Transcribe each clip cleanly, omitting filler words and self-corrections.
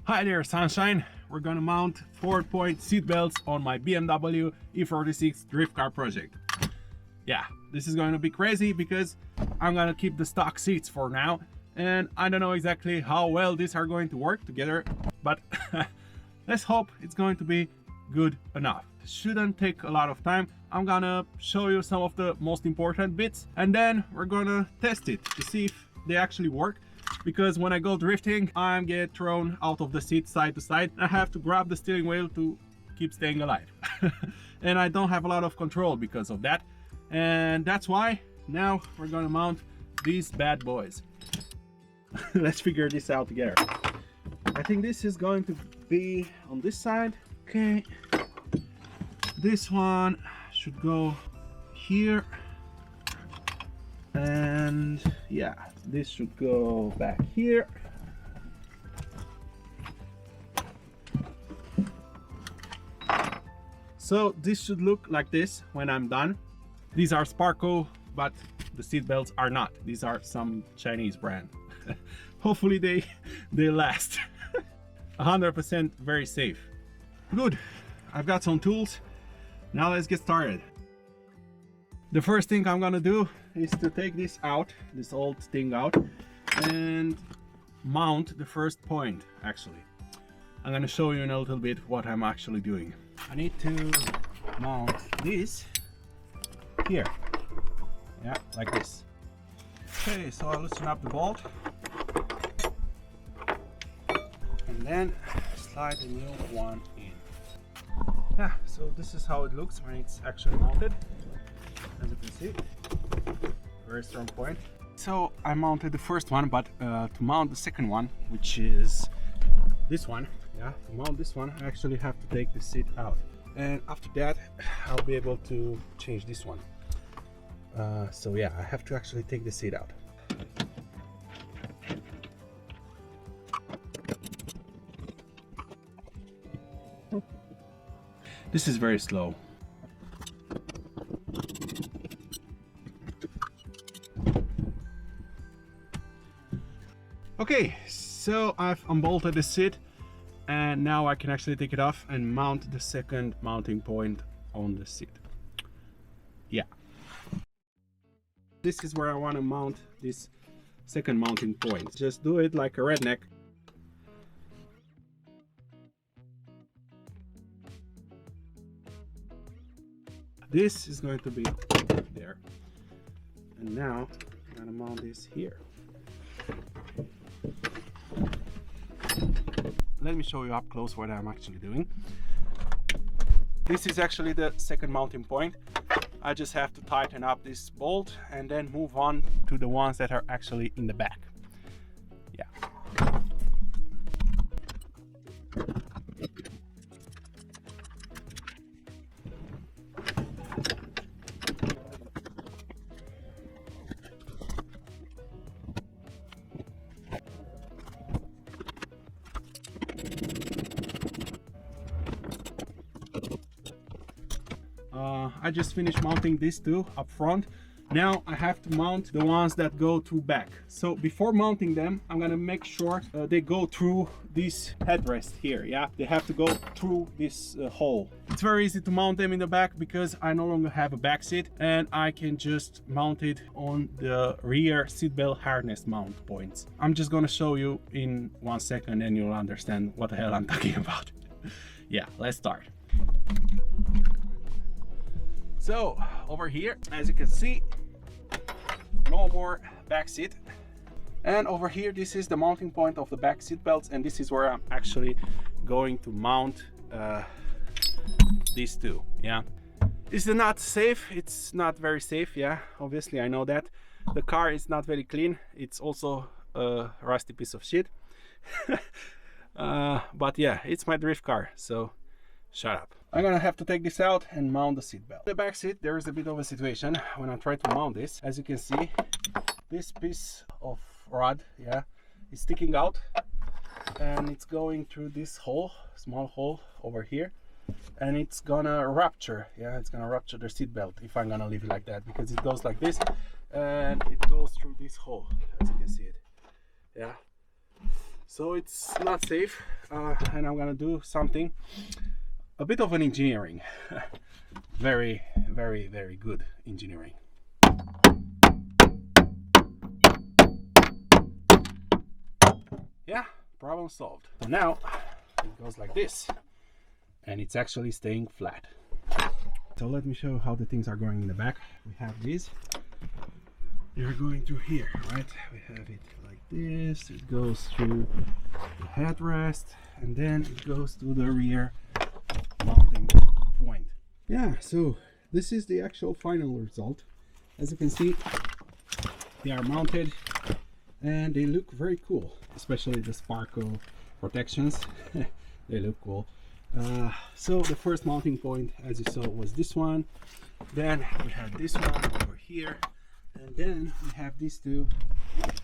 Hi there, sunshine. We're gonna mount 4-point seat belts on my BMW e46 drift car project. Yeah, this is going to be crazy because I'm gonna keep the stock seats for now, and I don't know exactly how well these are going to work together, but let's hope it's going to be good enough. Shouldn't take a lot of time. I'm gonna show you some of the most important bits, and then we're gonna test it to see if they actually work. Because when I go drifting, I get thrown out of the seat side to side. I have to grab the steering wheel to keep staying alive. And I don't have a lot of control because of that. And that's why now we're gonna mount these bad boys. Let's figure this out together. I think this is going to be on this side. Okay. This one should go here. And yeah, this should go back here. So this should look like this when I'm done. These are Sparco, but the seat belts are not. These are some Chinese brand. Hopefully they last. 100% very safe. Good. I've got some tools. Now let's get started. The first thing I'm gonna do is to take this out, this old thing out, and mount the first point. Actually, I'm gonna show you in a little bit what I'm actually doing. I need to mount this here, yeah, like this. Okay, so I'll loosen up the bolt and then slide the new one in. Yeah, so this is how it looks when it's actually mounted. As you can see, very strong point. So I mounted the first one, but to mount the second one, which is this one, yeah, to mount this one, I actually have to take the seat out, and after that I'll be able to change this one. So yeah, I have to actually take the seat out. This is very slow. Okay, so I've unbolted the seat, and now I can actually take it off and mount the second mounting point on the seat. Yeah. This is where I want to mount this second mounting point. Just do it like a redneck. This is going to be there. And now I'm gonna mount this here. Let me show you up close what I'm actually doing. This is actually the second mounting point. I just have to tighten up this bolt and then move on to the ones that are actually in the back. Yeah. I just finished mounting these two up front. Now I have to mount the ones that go through back. So before mounting them, I'm gonna make sure they go through this headrest here. Yeah, they have to go through this hole. It's very easy to mount them in the back because I no longer have a back seat, and I can just mount it on the rear seatbelt harness mount points. I'm just gonna show you in 1 second and you'll understand what the hell I'm talking about. Yeah, let's start. So over here, as you can see, no more back seat, and over here this is the mounting point of the back seat belts, and this is where I'm actually going to mount these two. Yeah, this is not safe. It's not very safe. Yeah, obviously I know that. The car is not very clean. It's also a rusty piece of shit. But yeah, it's my drift car, so shut up. I'm gonna have to take this out and mount the seat belt. The back seat, there is a bit of a situation when I try to mount this. As you can see, this piece of rod, yeah, is sticking out, and it's going through this hole, small hole over here, and it's gonna rupture. Yeah, it's gonna rupture the seat belt if I'm gonna leave it like that, because it goes like this and it goes through this hole, as you can see it. Yeah, so it's not safe, and I'm gonna do something, a bit of an engineering. Very, very, very good engineering. Yeah, problem solved. So now it goes like this, and it's actually staying flat. So let me show you how the things are going in the back. We have these. They're going through here, right? We have it like this. It goes through the headrest, and then it goes to the rear mounting point. Yeah, so this is the actual final result. As you can see, they are mounted and they look very cool, especially the sparkle protections. They look cool. So the first mounting point, as you saw, was this one. Then we have this one over here, and then we have these two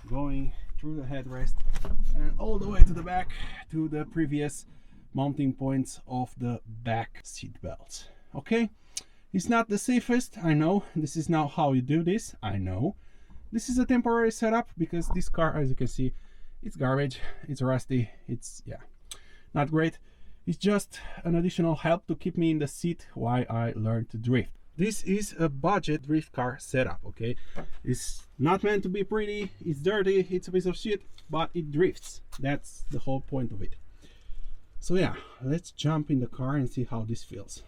going through the headrest and all the way to the back to the previous mounting points of the back seat belts. Okay, it's not the safest, I know. This is not how you do this, I know. This is a temporary setup because this car, as you can see, it's garbage, it's rusty, it's, yeah, not great. It's just an additional help to keep me in the seat while I learn to drift. This is a budget drift car setup, okay? It's not meant to be pretty, it's dirty, it's a piece of shit, but it drifts. That's the whole point of it. So yeah, let's jump in the car and see how this feels.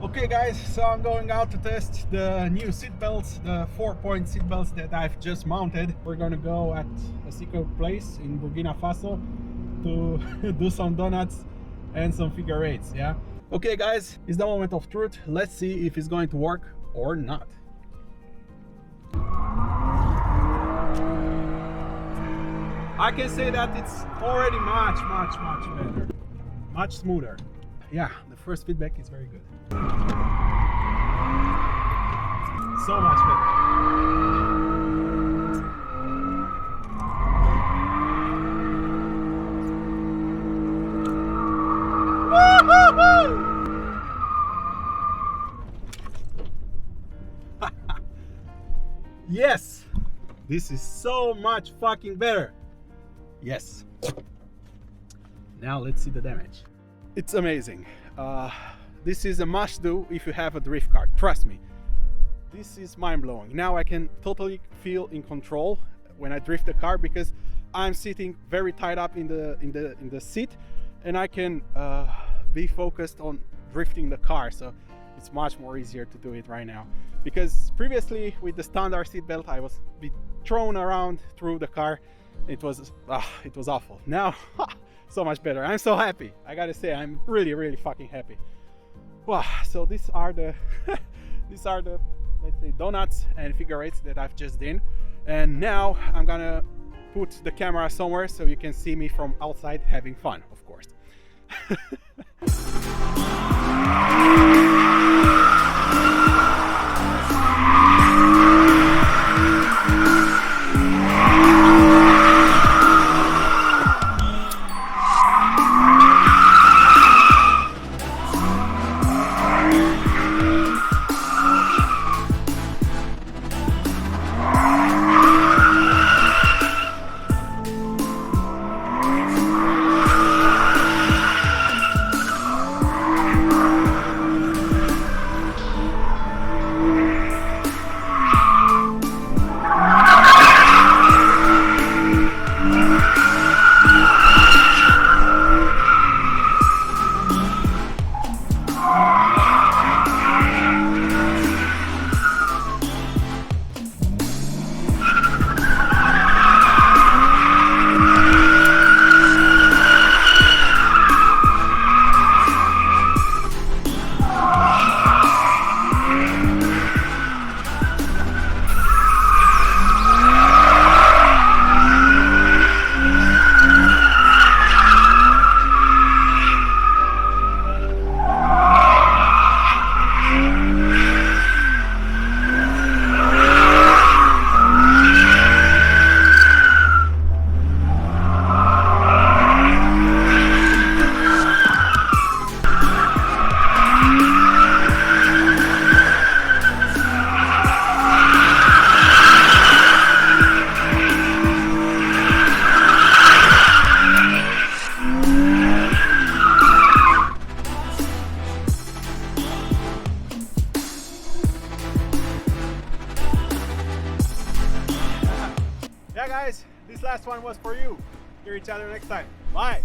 Okay guys, so I'm going out to test the new seat belts, the 4-point seat belts that I've just mounted. We're gonna go at a secret place in Burkina Faso to do some donuts and some figure eights, yeah? Okay guys, it's the moment of truth. Let's see if it's going to work or not. I can say that it's already much better, much smoother. Yeah, the first feedback is very good. So much better. Yes, this is so much fucking better. Yes. Now let's see the damage. It's amazing. This is a must do if you have a drift car. Trust me, this is mind-blowing. Now I can totally feel in control when I drift the car because I'm sitting very tight up in the seat, and I can be focused on drifting the car. So it's much more easier to do it right now, because previously with the standard seat belt I was be thrown around through the car. It was awful. Now so much better. I'm so happy. I gotta say, I'm really fucking happy. Wow. So these are the these are the, let's say, donuts and figure eights that I've just done, and now I'm gonna put the camera somewhere so you can see me from outside having fun, of course. last one was for you. Hear each other next time. Bye.